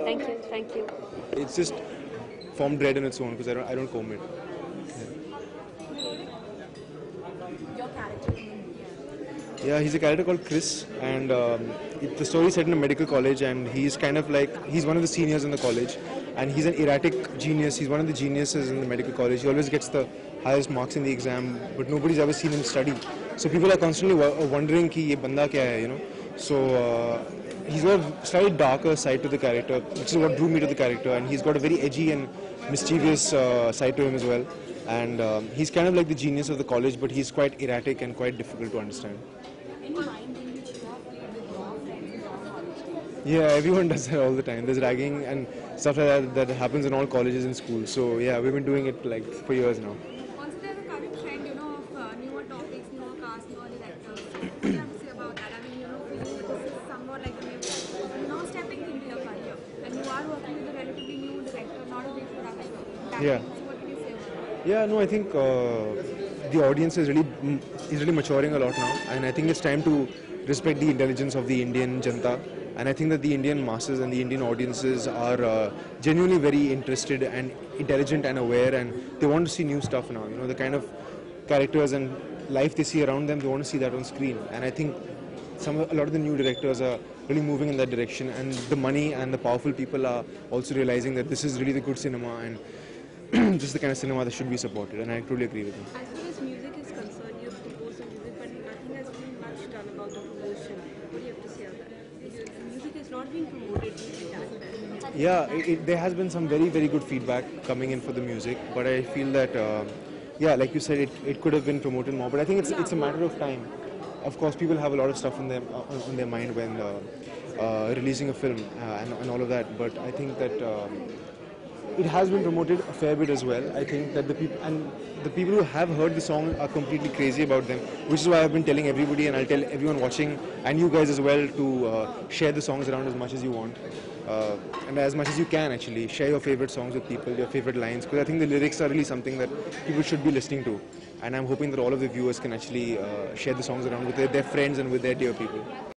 Thank you, thank you. It's just formed red on its own because I don't comb it. Your character in the movie. Yeah, he's a character called Chris, and the story is set in a medical college, and he's kind of like he's one of the seniors in the college, and he's an erratic genius. He's one of the geniuses in the medical college. He always gets the highest marks in the exam, but nobody's ever seen him study. So people are constantly wondering कि ये बंदा क्या है, you know. So he's got a slightly darker side to the character, which is what drew me to the character, and he's got a very edgy and mischievous side to him as well. And he's kind of like the genius of the college, but he's quite erratic and quite difficult to understand. Any mind in which you have played with your friends in your college? Yeah, everyone does that all the time. There's ragging and stuff like that happens in all colleges and schools. So yeah, we've been doing it like for years now. Also, there's a current trend, of newer topics, newer cast, newer directors. What do you have to say about that? I mean, this is somewhat like a new, now stepping into your career, and you are working with a relatively new director, not a big production. Yeah. So what can you say about that? Yeah, no, I think the audience is really maturing a lot now, and I think it's time to respect the intelligence of the Indian Janta. And I think that the Indian masses and the Indian audiences are genuinely very interested and intelligent and aware, and they want to see new stuff now. You know, the kind of characters and life they see around them, they want to see that on screen. And I think a lot of the new directors are really moving in that direction, and the money and the powerful people are also realizing that this is really the good cinema and this is the kind of cinema that should be supported, and I totally agree with him. As far as music is concerned, you have composed the music, but nothing has been much done about the promotion. What do you have to say on that? The music is not being promoted really that well. Yeah, there has been some very, very good feedback coming in for the music, but I feel that, yeah, like you said, it could have been promoted more, but I think it's a matter of time. Of course, people have a lot of stuff on their mind when releasing a film and all of that, but I think that it has been promoted a fair bit as well. I think that the people who have heard the song are completely crazy about them, which is why I've been telling everybody, and I'll tell everyone watching and you guys as well to share the songs around as much as you want. And as much as you can actually share your favorite songs with people, your favorite lines, because I think the lyrics are really something that people should be listening to, and I'm hoping that all of the viewers can actually share the songs around with their friends and with their dear people.